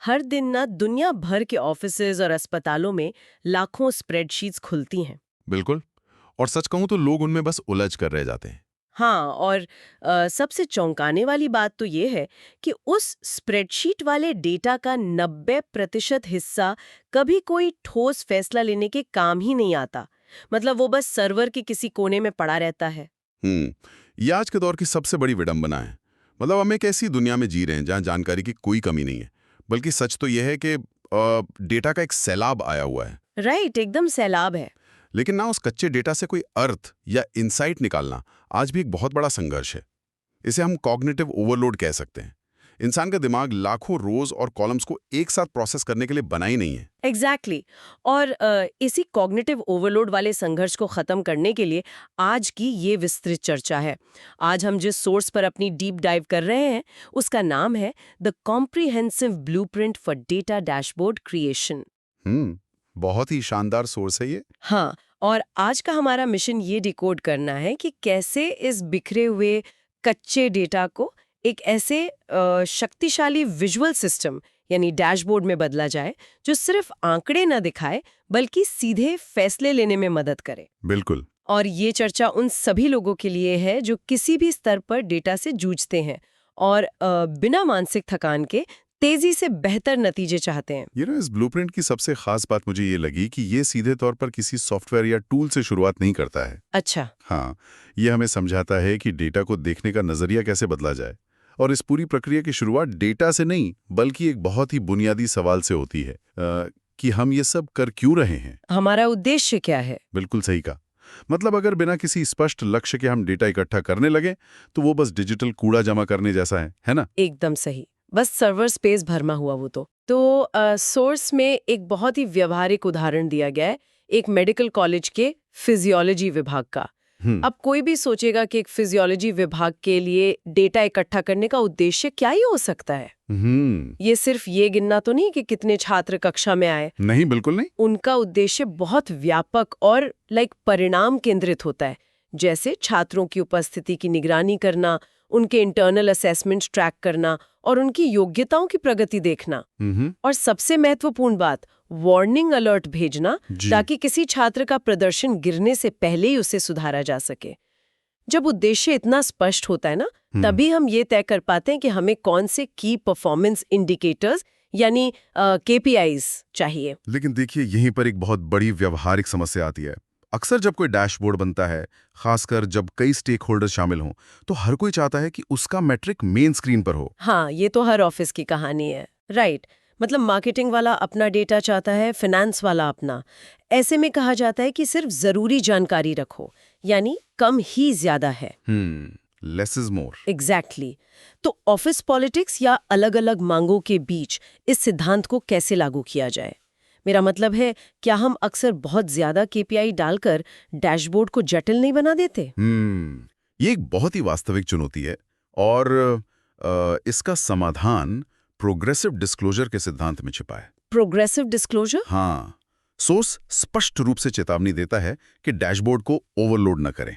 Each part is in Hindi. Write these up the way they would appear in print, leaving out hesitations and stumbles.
हर दिन ना दुनिया भर के ऑफिसेज और अस्पतालों में लाखों स्प्रेडशीट्स खुलती हैं। बिल्कुल। और सच कहूं तो लोग उनमें बस उलझ कर रह जाते हैं। हाँ, और सबसे चौंकाने वाली बात तो ये है कि उस स्प्रेडशीट वाले डेटा का 90% हिस्सा कभी कोई ठोस फैसला लेने के काम ही नहीं आता। मतलब वो बस सर्वर के किसी कोने में पड़ा रहता है। हम्म ये आज के दौर की सबसे बड़ी विडंबना है। मतलब हम एक ऐसी दुनिया में जी रहे हैं जहां जानकारी की कोई कमी नहीं है, बल्कि सच तो यह है कि डेटा का एक सैलाब आया हुआ है। राइट, एकदम सैलाब है। लेकिन ना उस कच्चे डेटा से कोई अर्थ या इंसाइट निकालना आज भी एक बहुत बड़ा संघर्ष है। इसे हम कॉग्निटिव ओवरलोड कह सकते हैं। इंसान का दिमाग लाखों रोज और कॉलम्स को एक साथ प्रोसेस करने के लिए बना ही नहीं है। एग्जैक्टली और इसी कॉग्निटिव ओवरलोड वाले संघर्ष को खत्म करने के लिए आज की ये विस्तृत चर्चा है। आज हम जिस सोर्स पर अपनी डीप डाइव कर रहे हैं उसका नाम है the comprehensive blueprint for data dashboard creation. बहुत ही शानदार सोर्स है ये। हाँ, और आज का हमारा मिशन ये डिकोड करना है कि कैसे इस बिखरे हुए कच्चे डेटा को एक ऐसे शक्तिशाली विजुअल सिस्टम यानी डैशबोर्ड में बदला जाए जो सिर्फ आंकड़े न दिखाए बल्कि सीधे फैसले लेने में मदद करे। बिल्कुल। और ये चर्चा उन सभी लोगों के लिए है जो किसी भी स्तर पर डेटा से जूझते हैं और बिना मानसिक थकान के तेजी से बेहतर नतीजे चाहते हैं। इस ब्लूप्रिंट की सबसे खास बात मुझे ये लगी कि ये सीधे तौर पर किसी सॉफ्टवेयर या टूल से शुरुआत नहीं करता है। अच्छा। हाँ, ये हमें समझाता है कि डेटा को देखने का नजरिया कैसे बदला जाए। और इस पूरी प्रक्रिया की शुरुआत डेटा से नहीं बल्कि एक बहुत ही बुनियादी सवाल से होती है कि हम ये सब कर क्यों रहे हैं, हमारा उद्देश्य क्या है। बिल्कुल सही कहा। मतलब अगर बिना किसी स्पष्ट लक्ष्य के हम डेटा इकट्ठा करने लगे तो वो बस डिजिटल कूड़ा जमा करने जैसा है ना? एकदम सही, बस सर्वर स्पेस भरमा हुआ वो तो। सोर्स में एक बहुत ही व्यवहारिक उदाहरण दिया गया है, एक मेडिकल कॉलेज के फिजियोलॉजी विभाग का। अब कोई भी सोचेगा कि एक फिजियोलॉजी विभाग के लिए डेटा इकट्ठा करने का उद्देश्य क्या ही हो सकता है। ये सिर्फ ये गिनना तो नहीं कि कितने छात्र कक्षा में आए। नहीं, बिल्कुल नहीं। उनका उद्देश्य बहुत व्यापक और परिणाम केंद्रित होता है, जैसे छात्रों की उपस्थिति की निगरानी करना, उनके इंटरनल असेसमेंट ट्रैक करना और उनकी योग्यताओं की प्रगति देखना। और सबसे महत्वपूर्ण बात, वार्निंग अलर्ट भेजना ताकि किसी छात्र का प्रदर्शन गिरने से पहले ही उसे सुधारा जा सके। जब उद्देश्य इतना स्पष्ट होता है ना, तभी हम ये तय कर पाते हैं कि हमें कौन से की परफॉर्मेंस इंडिकेटर्स यानी KPIs चाहिए। लेकिन देखिए, यहीं पर एक बहुत बड़ी व्यवहारिक समस्या आती है। अक्सर जब कोई डैशबोर्ड बनता है, खासकर जब कई स्टेक होल्डर शामिल हों, तो हर कोई चाहता है कि उसका मैट्रिक मेन स्क्रीन पर हो। हाँ, ये तो हर ऑफिस की कहानी है। राइट, मतलब मार्केटिंग वाला अपना डेटा चाहता है, फाइनेंस वाला अपना। ऐसे में कहा जाता है कि सिर्फ जरूरी जानकारी रखो, यानी कम ही ज्यादा है। Less is more. एग्जैक्टली। तो ऑफिस पॉलिटिक्स या अलग-अलग मांगों के बीच इस सिद्धांत को कैसे लागू किया जाए? मेरा मतलब है, क्या हम अक्सर बहुत ज्यादा KPI डालकर डैशबोर्ड को जटिल नहीं बना देते? ये एक बहुत ही वास्तविक चुनौती है और इसका समाधान प्रोग्रेसिव डिस्क्लोजर के सिद्धांत में छिपा है। Progressive disclosure? हाँ, सोर्स स्पष्ट रूप से चेतावनी देता है कि डैशबोर्ड को ओवरलोड न करें।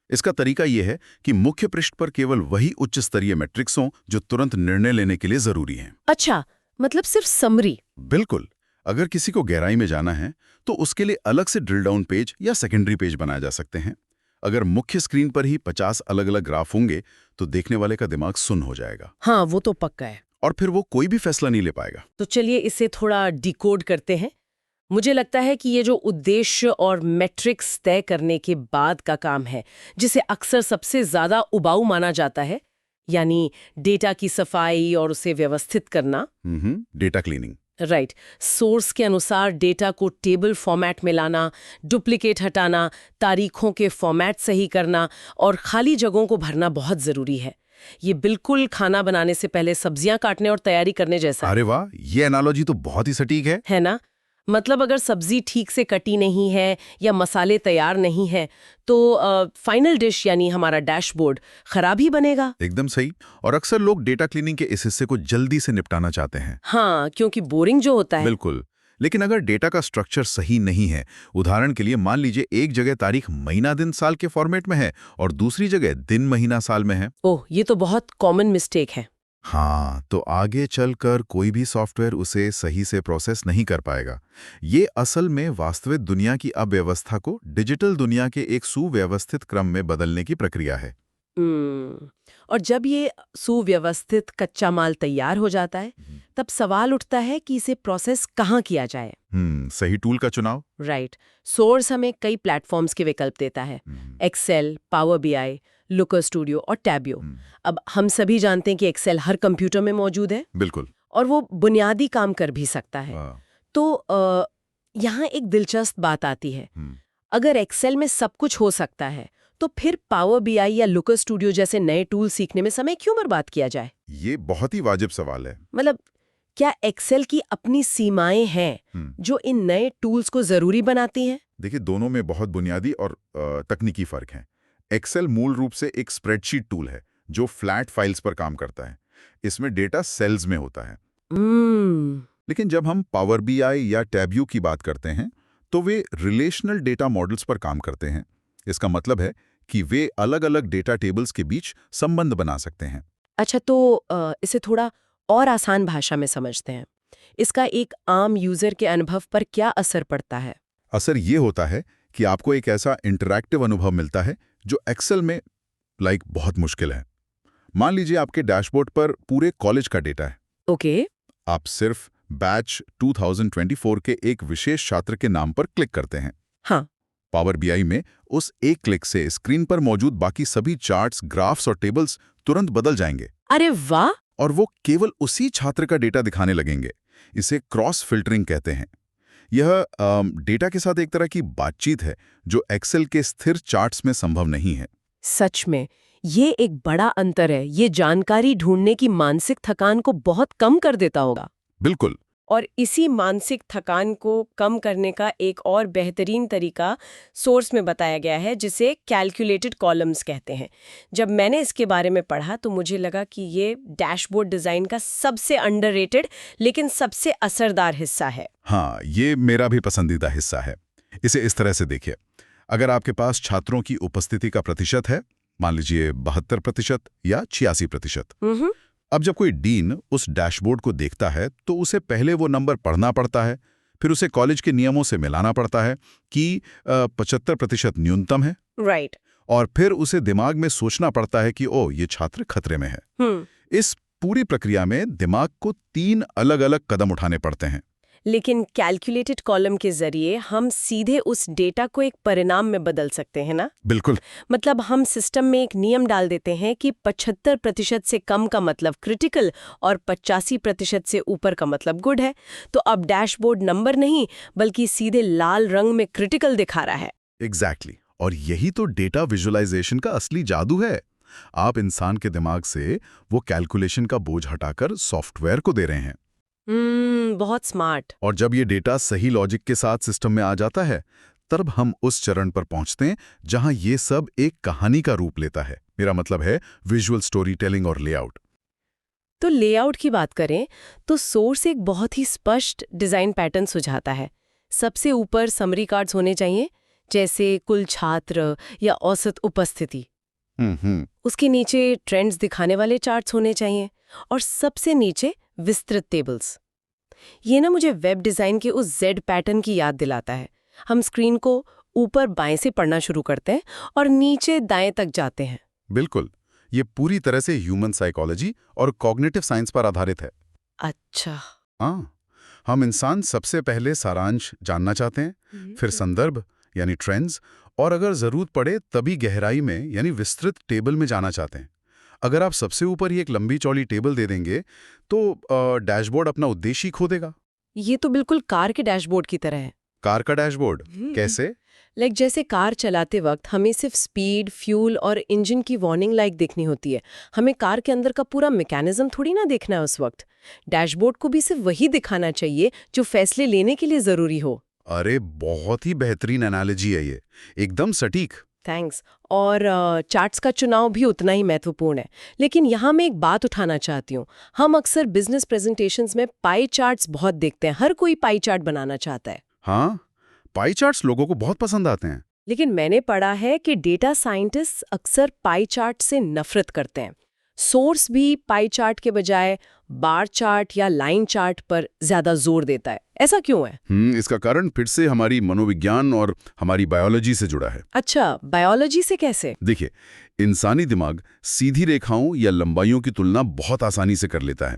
इसका तरीका यह है कि मुख्य पृष्ठ पर केवल वही उच्च स्तरीय मैट्रिक्स हों जो तुरंत निर्णय लेने के लिए जरूरी हैं। अच्छा, मतलब सिर्फ समरी? बिल्कुल। अगर किसी को गहराई में जाना है तो उसके लिए अलग से ड्रिल डाउन पेज या सेकेंडरी पेज बनाए जा सकते हैं। अगर मुख्य स्क्रीन पर ही 50 अलग-अलग ग्राफ होंगे तो देखने वाले का दिमाग सुन्न हो जाएगा। हाँ, वो तो पक्का है। और फिर वो कोई भी फैसला नहीं ले पाएगा। तो चलिए इसे थोड़ा डिकोड करते हैं। मुझे लगता है कि ये जो उद्देश्य और मैट्रिक्स तय करने के बाद का काम है, जिसे अक्सर सबसे ज्यादा उबाऊ माना जाता है, यानी डेटा की सफाई और उसे व्यवस्थित करना। Data cleaning. राइट। सोर्स के अनुसार डेटा को टेबल फॉर्मेट में लाना, डुप्लीकेट हटाना, तारीखों के फॉर्मेट सही करना और खाली जगहों को भरना बहुत जरूरी है। ये बिल्कुल खाना बनाने से पहले सब्जियां काटने और तैयारी करने जैसा है। अरे वाह, ये एनालॉजी तो बहुत ही सटीक है ना? मतलब अगर सब्जी ठीक से कटी नहीं है या मसाले तैयार नहीं है तो फाइनल डिश यानी हमारा डैशबोर्ड खराब ही बनेगा। एकदम सही। और अक्सर लोग डेटा क्लीनिंग के इस हिस्से को जल्दी से निपटाना चाहते हैं। हाँ, क्योंकि बोरिंग जो होता है। बिल्कुल। लेकिन अगर डेटा का स्ट्रक्चर सही नहीं है, उदाहरण के लिए मान लीजिए एक जगह तारीख महीना दिन साल के फॉर्मेट में है और दूसरी जगह दिन महीना साल में है। ओह, ये तो बहुत कॉमन मिस्टेक है। हाँ, तो आगे चलकर कोई भी सॉफ्टवेयर उसे सही से प्रोसेस नहीं कर पाएगा। ये असल में वास्तविक दुनिया की अव्यवस्था को डिजिटल दुनिया के एक सुव्यवस्थित क्रम में बदलने की प्रक्रिया है। और जब ये सुव्यवस्थित कच्चा माल तैयार हो जाता है, तब सवाल उठता है कि इसे प्रोसेस कहाँ किया जाए। सही टूल का चुनाव। राइट। सोर्स हमें कई प्लेटफॉर्म्स के विकल्प देता है, Excel, power BI, Looker studio और टैबियो। अब हम सभी जानते हैं कि एक्सेल हर कंप्यूटर में मौजूद है बिल्कुल। और वो बुनियादी काम कर भी सकता है। तो यहाँ एक दिलचस्प बात आती है, अगर एक्सेल में सब कुछ हो सकता है, तो फिर पावर बीआई या लुकर स्टूडियो जैसे नए टूल सीखने में समय क्यों बर्बाद किया जाए? ये बहुत ही वाजिब सवाल है। मतलब क्या एक्सेल की अपनी सीमाएं हैं जो इन नए टूल्स को जरूरी बनाती हैं? देखिए, दोनों में बहुत बुनियादी और तकनीकी फर्क है। एक्सेल मूल रूप से एक स्प्रेडशीट टूल है जो फ्लैट फाइल्स पर काम करता है। इसमें डेटा सेल्स में होता है। लेकिन जब हम पावर बीआई या टैब्यू की बात करते हैं, तो वे रिलेशनल डेटा मॉडल्स पर काम करते हैं। इसका मतलब है कि वे अलग-अलग डेटा टेबल्स के बीच संबंध बना सकते हैं। अच्छा, तो इसे थोड़ा और आसान भाषा में समझते हैं। इसका एक आम यूजर के अनुभव पर क्या असर पड़ता है? असर ये होता है कि आपको एक ऐसा इंटरैक्टिव अनुभव मिलता है जो एक्सेल में बहुत मुश्किल है। मान लीजिए आपके डैशबोर्ड पर पूरे कॉलेज का डेटा है। ओके। आप सिर्फ बैच 2024 के एक विशेष छात्र के नाम पर क्लिक करते हैं। हाँ। पावर बीआई में उस एक क्लिक से स्क्रीन पर मौजूद बाकी सभी चार्ट्स, ग्राफ्स और टेबल्स तुरंत बदल जाएंगे। अरे वाह! और वो केवल उसी छात्र का डेटा दिखाने लगेंगे। इसे क्रॉस फिल्टरिंग कहते हैं। यह डेटा के साथ एक तरह की बातचीत है जो एक्सेल के स्थिर चार्ट्स में संभव नहीं है। सच में ये एक बड़ा अंतर है। ये जानकारी ढूंढने की मानसिक थकान को बहुत कम कर देता होगा। बिल्कुल। और इसी मानसिक थकान को कम करने का एक और बेहतरीन तरीका सोर्स में बताया गया है, जिसे कैलकुलेटेड कॉलम्स कहते हैं। जब मैंने इसके बारे में पढ़ा तो मुझे लगा कि ये डैशबोर्ड डिज़ाइन का सबसे अंडररेटेड लेकिन सबसे असरदार हिस्सा है। हाँ, ये मेरा भी पसंदीदा हिस्सा है। इसे इस तरह से देखिए, अगर आपके पास छात्रों की उपस्थिति का प्रतिशत है, मान लीजिए 72% या 86%। अब जब कोई डीन उस डैशबोर्ड को देखता है तो उसे पहले वो नंबर पढ़ना पड़ता है, फिर उसे कॉलेज के नियमों से मिलाना पड़ता है कि 75% न्यूनतम है। राइट। और फिर उसे दिमाग में सोचना पड़ता है कि ओ, ये छात्र खतरे में है। इस पूरी प्रक्रिया में दिमाग को 3 अलग-अलग कदम उठाने पड़ते हैं। लेकिन कैलकुलेटेड कॉलम के जरिए हम सीधे उस डेटा को एक परिणाम में बदल सकते हैं ना? बिल्कुल। मतलब हम सिस्टम में एक नियम डाल देते हैं कि 75% से कम का मतलब क्रिटिकल और 85% से ऊपर का मतलब गुड है। तो अब डैशबोर्ड नंबर नहीं बल्कि सीधे लाल रंग में क्रिटिकल दिखा रहा है। एग्जैक्टली। और यही तो डेटा विजुअलाइजेशन का असली जादू है। आप इंसान के दिमाग से वो कैलकुलेशन का बोझ हटाकर सॉफ्टवेयर को दे रहे हैं। बहुत स्मार्ट। और जब ये डेटा सही लॉजिक के साथ सिस्टम में आ जाता है, तब हम उस चरण पर पहुंचते हैं जहां ये सब एक कहानी का रूप लेता है। मेरा मतलब है विजुअल स्टोरी टेलिंग और लेआउट। तो लेआउट की बात करें तो सोर्स एक बहुत ही स्पष्ट डिजाइन पैटर्न सुझाता है। सबसे ऊपर समरी कार्ड्स होने चाहिए, जैसे कुल छात्र या औसत उपस्थिति। उसके नीचे ट्रेंड्स दिखाने वाले चार्ट्स होने चाहिए और सबसे नीचे विस्तृत टेबल्स। ये ना मुझे वेब डिज़ाइन के उस जेड पैटर्न की याद दिलाता है। हम स्क्रीन को ऊपर बाएं से पढ़ना शुरू करते हैं और नीचे दाएं तक जाते हैं। बिल्कुल। ये पूरी तरह से ह्यूमन साइकोलॉजी और कॉग्निटिव साइंस पर आधारित है। अच्छा। हाँ, हम इंसान सबसे पहले सारांश जानना चाहते हैं, फिर संदर्भ यानी ट्रेंड्स, और अगर जरूरत पड़े तभी गहराई में यानी विस्तृत टेबल में जाना चाहते हैं। अगर आप सबसे ऊपर ही एक लंबी चौड़ी टेबल दे देंगे तो डैशबोर्ड अपना उद्देश्य ही खो देगा। ये तो बिल्कुल कार के डैशबोर्ड की तरह है। कार का डैशबोर्ड कैसे? जैसे कार चलाते वक्त हमें सिर्फ स्पीड, फ्यूल और इंजन की वार्निंग लाइट देखनी होती है। हमें कार के अंदर का पूरा मैकेनिज्म थोड़ी ना देखना है उस वक्त। डैशबोर्ड को भी सिर्फ वही दिखाना चाहिए जो फैसले लेने के लिए जरूरी हो। अरे, बहुत ही बेहतरीन एनालॉजी है ये, एकदम सटीक। थैंक्स। और चार्ट्स का चुनाव भी उतना ही महत्वपूर्ण है। लेकिन यहाँ मैं एक बात उठाना चाहती हूँ। हम अक्सर बिजनेस प्रेजेंटेशंस में पाई चार्ट्स बहुत देखते हैं। हर कोई पाई चार्ट बनाना चाहता है। हाँ, पाई चार्ट्स लोगों को बहुत पसंद आते हैं। लेकिन मैंने पढ़ा है कि डेटा साइंटिस्ट अक्सर पाई चार्ट से नफरत करते हैं। सोर्स भी पाई चार्ट के बजाय बार चार्ट या लाइन चार्ट पर ज्यादा जोर देता है, ऐसा क्यों है? इसका कारण फिर से हमारी मनोविज्ञान और हमारी बायोलॉजी से जुड़ा है। अच्छा, बायोलॉजी से कैसे? देखिए, इंसानी दिमाग सीधी रेखाओं या लंबाइयों की तुलना बहुत आसानी से कर लेता है।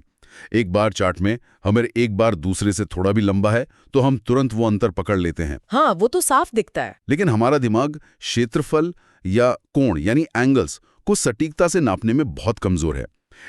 एक बार चार्ट में हमें एक बार दूसरे से थोड़ा भी लंबा है तो हम तुरंत वो अंतर पकड़ लेते हैं। हाँ, वो तो साफ दिखता है। लेकिन हमारा दिमाग क्षेत्रफल या कोण यानी एंगल्स को सटीकता से नापने में बहुत कमजोर है।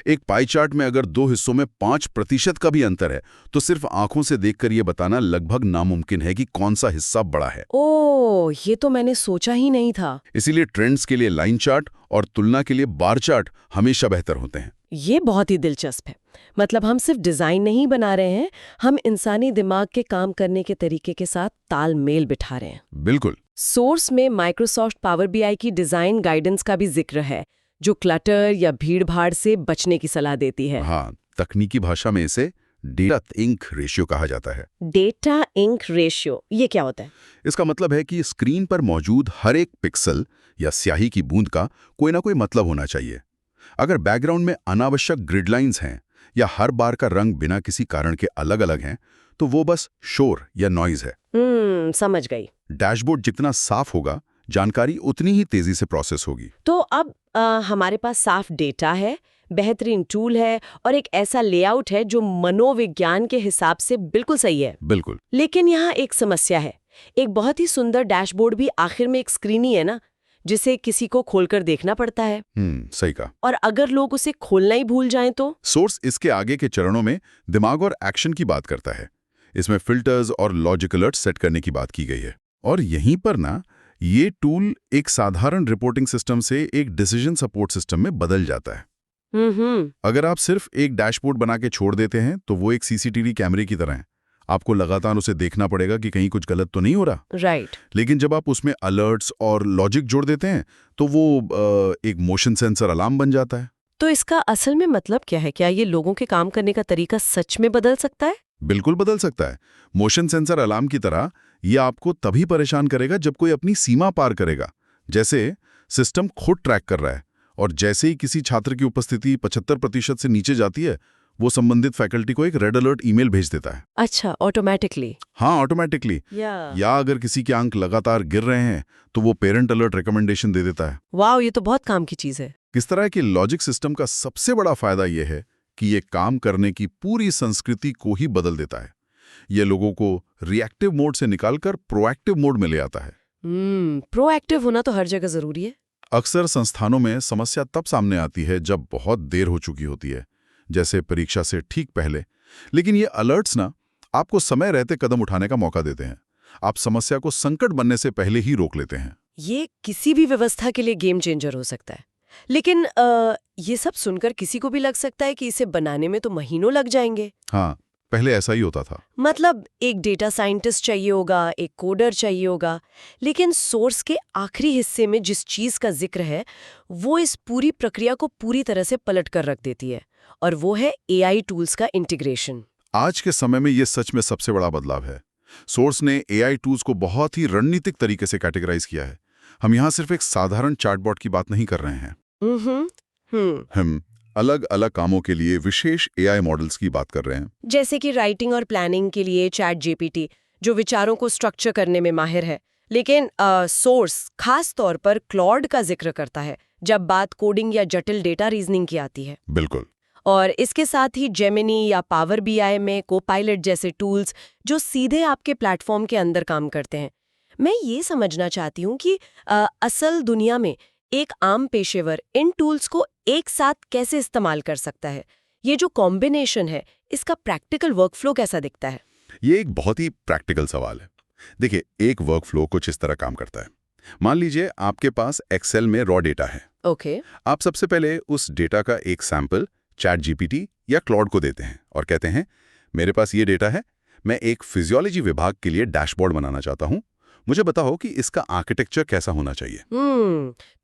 एक पाई चार्ट में अगर दो हिस्सों में 5% का भी अंतर है तो सिर्फ आंखों से देखकर यह बताना लगभग नामुमकिन है कि कौन सा हिस्सा बड़ा है। ओह, ये तो मैंने सोचा ही नहीं था। इसीलिए ट्रेंड्स के लिए लाइन चार्ट और तुलना के लिए बार चार्ट हमेशा बेहतर होते हैं। ये बहुत ही दिलचस्प है। मतलब हम सिर्फ डिजाइन नहीं बना रहे हैं, हम इंसानी दिमाग के काम करने के तरीके के साथ तालमेल बिठा रहे हैं। बिल्कुल। सोर्स में माइक्रोसॉफ्ट पावर बीआई की डिजाइन गाइडेंस का भी जिक्र है, जो क्लटर या भीड़-भाड़ से बचने की सलाह देती है। हाँ, तकनीकी भाषा में इसे डेटा इंक रेशियो कहा जाता है। डेटा इंक रेशियो, ये क्या होता है? इसका मतलब है कि स्क्रीन पर मौजूद हर एक पिक्सल या स्याही की बूंद का कोई ना कोई मतलब होना चाहिए। अगर बैकग्राउंड में अनावश्यक ग्रिड लाइंस हैं या हर बार का रंग बिना किसी कारण के अलग-अलग हैं, तो वो बस शोर या नॉइज है। समझ गई। डैशबोर्ड जितना साफ होगा, जानकारी उतनी ही तेजी से प्रोसेस होगी। तो अब हमारे पास साफ डेटा है, बेहतरीन टूल है और एक ऐसा लेआउट है जो मनोविज्ञान के हिसाब से बिल्कुल सही है। बिल्कुल। लेकिन यहाँ एक समस्या है। एक बहुत ही सुंदर डैशबोर्ड भी आखिर में एक स्क्रीन ही है ना, जिसे किसी को खोलकर देखना पड़ता है। सही कहा। और अगर लोग उसे खोलना ही भूल जाएं तो? सोर्स इसके आगे के चरणों में दिमाग और एक्शन की बात करता है। इसमें फिल्टर्स और लॉजिक अलर्ट सेट करने की बात की गई है। और यहीं पर ना ये टूल एक साधारण रिपोर्टिंग सिस्टम से एक डिसीजन सपोर्ट सिस्टम में बदल जाता है। अगर आप सिर्फ एक डैशबोर्ड बना के छोड़ देते हैं तो वो एक सीसीटीवी कैमरे की तरह है। आपको लगातार उसे देखना पड़ेगा कि कहीं कुछ गलत तो नहीं हो रहा। राइट। लेकिन जब आप उसमें अलर्ट्स और लॉजिक जोड़ देते हैं तो वो एक मोशन सेंसर अलार्म बन जाता है। तो इसका असल में मतलब क्या है? क्या ये लोगों के काम करने का तरीका सच में बदल सकता है? बिल्कुल बदल सकता है। मोशन सेंसर अलार्म की तरह ये आपको तभी परेशान करेगा जब कोई अपनी सीमा पार करेगा। जैसे सिस्टम खुद ट्रैक कर रहा है और जैसे ही किसी छात्र की उपस्थिति 75% से नीचे जाती है, वो संबंधित फैकल्टी को एक रेड अलर्ट ईमेल भेज देता है। अच्छा, ऑटोमेटिकली? हाँ, ऑटोमेटिकली। या अगर किसी के अंक लगातार गिर रहे हैं तो वो पेरेंट अलर्ट रिकमेंडेशन दे देता है। वाह, ये तो बहुत काम की चीज है। किस तरह की लॉजिक सिस्टम का सबसे बड़ा फायदा यह है कि ये काम करने की पूरी संस्कृति को ही बदल देता है। ये लोगों को रिएक्टिव मोड से निकालकर प्रोएक्टिव मोड में ले आता है। प्रोएक्टिव होना तो हर जगह जरूरी है। अक्सर संस्थानों में समस्या तब सामने आती है जब बहुत देर हो चुकी होती है, जैसे परीक्षा से ठीक पहले। लेकिन ये अलर्ट्स ना आपको समय रहते कदम उठाने का मौका देते हैं। आप समस्या को संकट बनने से पहले ही रोक लेते हैं। ये किसी भी व्यवस्था के लिए गेम चेंजर हो सकता है। लेकिन ये सब सुनकर किसी को भी लग सकता है कि इसे बनाने में तो महीनों लग जाएंगे। हाँ, पहले ऐसा ही होता था। मतलब एक डेटा साइंटिस्ट चाहिए होगा, एक कोडर चाहिए होगा। लेकिन सोर्स के आखिरी हिस्से में जिस चीज का जिक्र है, वो इस पूरी प्रक्रिया को पूरी तरह से पलट कर रख देती है, और वो है एआई टूल्स का इंटीग्रेशन। आज के समय में ये सच में सबसे बड़ा बदलाव है। सोर्स ने एआई टूल्स को बहुत ही रणनीतिक तरीके से कैटेगराइज किया है। हम यहाँ सिर्फ एक साधारण चैटबॉट की बात नहीं कर रहे हैं। हम अलग अलग कामों के लिए विशेष एआई मॉडल्स की बात कर रहे हैं। जैसे कि राइटिंग और प्लानिंग के लिए चैट जीपीटी, जो विचारों को स्ट्रक्चर करने में माहिर है। लेकिन सोर्स खास तौर पर क्लॉड का जिक्र करता है जब बात कोडिंग या जटिल डेटा रीजनिंग की आती है। बिल्कुल। और इसके साथ ही जेमिनी या पावर बीआई में कोपायलट जैसे टूल्स जो सीधे आपके प्लेटफॉर्म के अंदर काम करते हैं। मैं ये समझना चाहती हूँ कि असल दुनिया में एक आम पेशेवर इन टूल्स को एक साथ कैसे इस्तेमाल कर सकता है। ये जो कॉम्बिनेशन है, इसका प्रैक्टिकल वर्कफ्लो कैसा दिखता है? ये एक बहुत ही प्रैक्टिकल सवाल है। देखिए, एक वर्कफ्लो कुछ इस तरह काम करता है। मान लीजिए आपके पास एक्सेल में रॉ डेटा है। ओके। आप सबसे पहले उस डेटा का एक सैंपल चैट जीपीटी या क्लॉड को देते हैं और कहते हैं, मेरे पास ये डेटा है, मैं एक फिजियोलॉजी विभाग के लिए डैशबोर्ड बनाना चाहता हूँ, मुझे बताओ कि इसका आर्किटेक्चर कैसा होना चाहिए।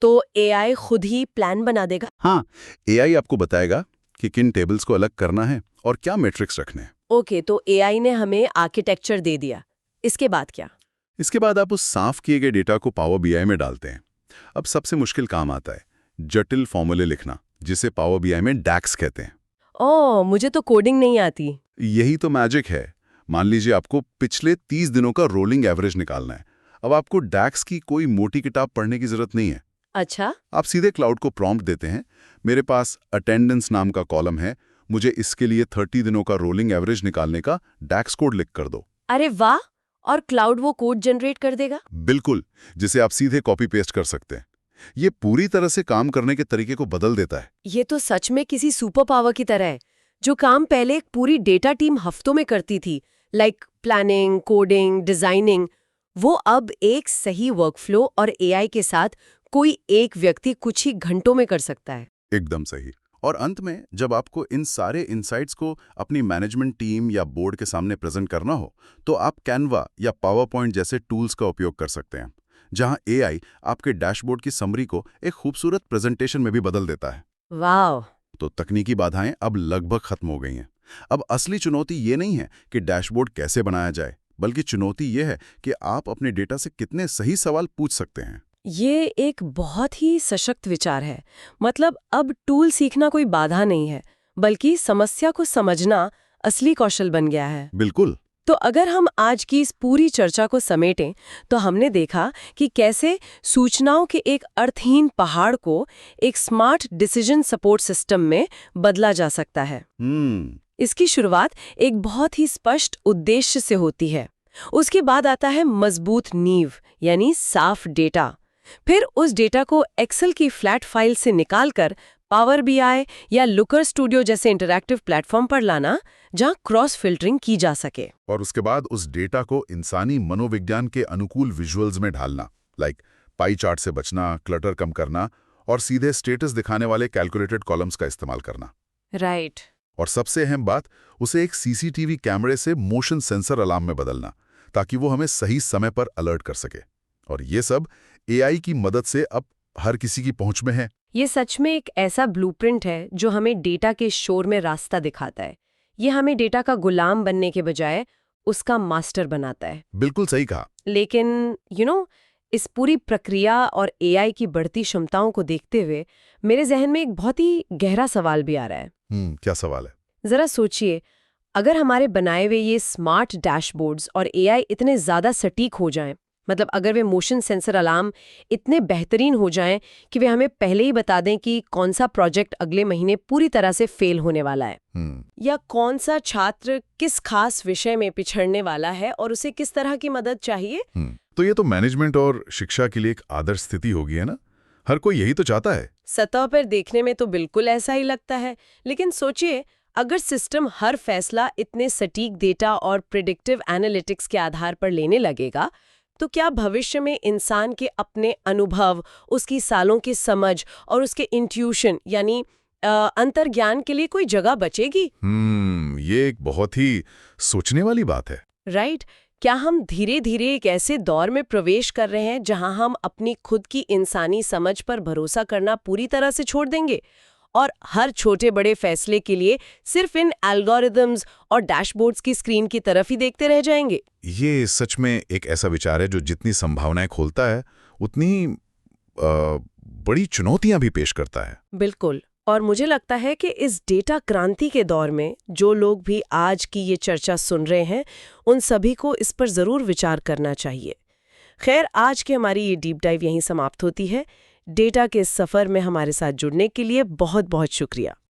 तो एआई खुद ही प्लान बना देगा? हाँ, एआई आपको बताएगा कि किन टेबल्स को अलग करना है और क्या मैट्रिक्स रखने हैं। ओके, तो एआई ने हमें आर्किटेक्चर दे दिया। इसके बाद क्या? इसके बाद आप उस साफ किए गए डेटा को पावर बीआई में डालते हैं। अब सबसे मुश्किल काम आता है, जटिल फॉर्मूले लिखना, जिसे पावर बीआई में डैक्स कहते हैं। ओह, मुझे तो कोडिंग नहीं आती। यही तो मैजिक है। मान लीजिए आपको पिछले 30 दिनों का रोलिंग एवरेज निकालना है। अब आपको डैक्स की कोई मोटी किताब पढ़ने की जरूरत नहीं है। अच्छा। आप सीधे क्लाउड को प्रॉम्प्ट देते हैं, मेरे पास अटेंडेंस नाम का कॉलम है, मुझे इसके लिए 30 दिनों का रोलिंग एवरेज निकालने का डैक्स कोड लिख कर दो। अरे वाह! और क्लाउड वो कोड जनरेट कर देगा? बिल्कुल, जिसे आप सीधे कॉपी पेस्ट कर सकते हैं। ये पूरी तरह से काम करने के तरीके को बदल देता है। ये तो सच में किसी सुपर पावर की तरह है। जो काम पहले एक पूरी डेटा टीम हफ्तों में करती थी, लाइक प्लानिंग, कोडिंग, डिजाइनिंग, वो अब एक सही वर्कफ्लो और एआई के साथ कोई एक व्यक्ति कुछ ही घंटों में कर सकता है। एकदम सही। और अंत में जब आपको इन सारे इनसाइट्स को अपनी मैनेजमेंट टीम या बोर्ड के सामने प्रेजेंट करना हो, तो आप कैनवा या पावर पॉइंट जैसे टूल्स का उपयोग कर सकते हैं, जहां एआई आपके डैशबोर्ड की समरी को एक खूबसूरत प्रेजेंटेशन में भी बदल देता है। वाह! तो तकनीकी बाधाएं अब लगभग खत्म हो गई हैं। अब असली चुनौती ये नहीं है कि डैशबोर्ड कैसे बनाया जाए, बल्कि चुनौती ये है कि आप अपने डेटा से कितने सही सवाल पूछ सकते हैं। ये एक बहुत ही सशक्त विचार है। मतलब अब टूल सीखना कोई बाधा नहीं है, बल्कि समस्या को समझना असली कौशल बन गया है। बिल्कुल। तो अगर हम आज की इस पूरी चर्चा को समेटें, तो हमने देखा कि कैसे सूचनाओं के एक अर्थहीन पहाड़ को एक स्मार्ट डिसीजन सपोर्ट सिस्टम में बदला जा सकता है। इसकी शुरुआत एक बहुत ही स्पष्ट उद्देश्य से होती है। उसके बाद आता है मजबूत नींव, यानी साफ डेटा। फिर उस डेटा को एक्सेल की फ्लैट फाइल से निकालकर पावर बीआई या लुकर स्टूडियो जैसे इंटरैक्टिव प्लेटफॉर्म पर लाना, जहां क्रॉस फिल्टरिंग की जा सके। और उसके बाद उस डेटा को इंसानी मनोविज्ञान के अनुकूल विजुअल्स में ढालना, लाइक पाई चार्ट से बचना, क्लटर कम करना और सीधे स्टेटस दिखाने वाले कैलकुलेटेड कॉलम्स का इस्तेमाल करना। राइट। और सबसे अहम बात, उसे एक सीसीटीवी कैमरे से मोशन सेंसर अलार्म में बदलना, ताकि वो हमें सही समय पर अलर्ट कर सके। और ये सब एआई की मदद से अब हर किसी की पहुंच में है। ये सच में एक ऐसा ब्लूप्रिंट है जो हमें डेटा के शोर में रास्ता दिखाता है। ये हमें डेटा का गुलाम बनने के बजाय उसका मास्टर बनाता है। बिल्कुल सही कहा। लेकिन इस पूरी प्रक्रिया और एआई की बढ़ती क्षमताओं को देखते हुए मेरे जहन में एक बहुत ही गहरा सवाल भी आ रहा है। क्या सवाल है? जरा सोचिए, अगर हमारे बनाए हुए ये स्मार्ट डैशबोर्ड्स और एआई इतने ज्यादा सटीक हो जाएं, मतलब अगर वे मोशन सेंसर अलार्म इतने बेहतरीन हो जाएं कि वे हमें पहले ही बता दें कि कौन सा प्रोजेक्ट अगले महीने पूरी तरह से फेल होने वाला है, या कौन सा छात्र किस खास विषय में पिछड़ने वाला है और उसे किस तरह की मदद चाहिए, तो ये तो मैनेजमेंट और शिक्षा के लिए एक आदर्श स्थिति होगी, है ना? हर कोई यही तो चाहता है। सतह पर देखने में तो बिल्कुल ऐसा ही लगता है, लेकिन सोचिए, अगर सिस्टम हर फैसला इतने सटीक डेटा और प्रिडिक्टिव एनालिटिक्स के आधार पर लेने लगेगा, तो क्या भविष्य में इंसान के अपने अनुभव, उसकी सालों की समझ और उसके इंट्यूशन यानी अंतर्ज्ञान के लिए कोई जगह बचेगी? ये एक बहुत ही सोचने वाली बात है। राइट। क्या हम धीरे धीरे एक ऐसे दौर में प्रवेश कर रहे हैं जहां हम अपनी खुद की इंसानी समझ पर भरोसा करना पूरी तरह से छोड़ देंगे और हर छोटे बड़े फैसले के लिए सिर्फ इन एल्गोरिदम्स और डैशबोर्ड्स की स्क्रीन की तरफ ही देखते रह जाएंगे? ये सच में एक ऐसा विचार है जो जितनी संभावनाएं खोलता है, उतनी बड़ी चुनौतियां भी पेश करता है। बिल्कुल। और मुझे लगता है कि इस डेटा क्रांति के दौर में जो लोग भी आज की ये चर्चा सुन रहे हैं, उन सभी को इस पर जरूर विचार करना चाहिए। खैर, आज की हमारी ये डीप डाइव यहीं समाप्त होती है। डेटा के इस सफर में हमारे साथ जुड़ने के लिए बहुत बहुत शुक्रिया।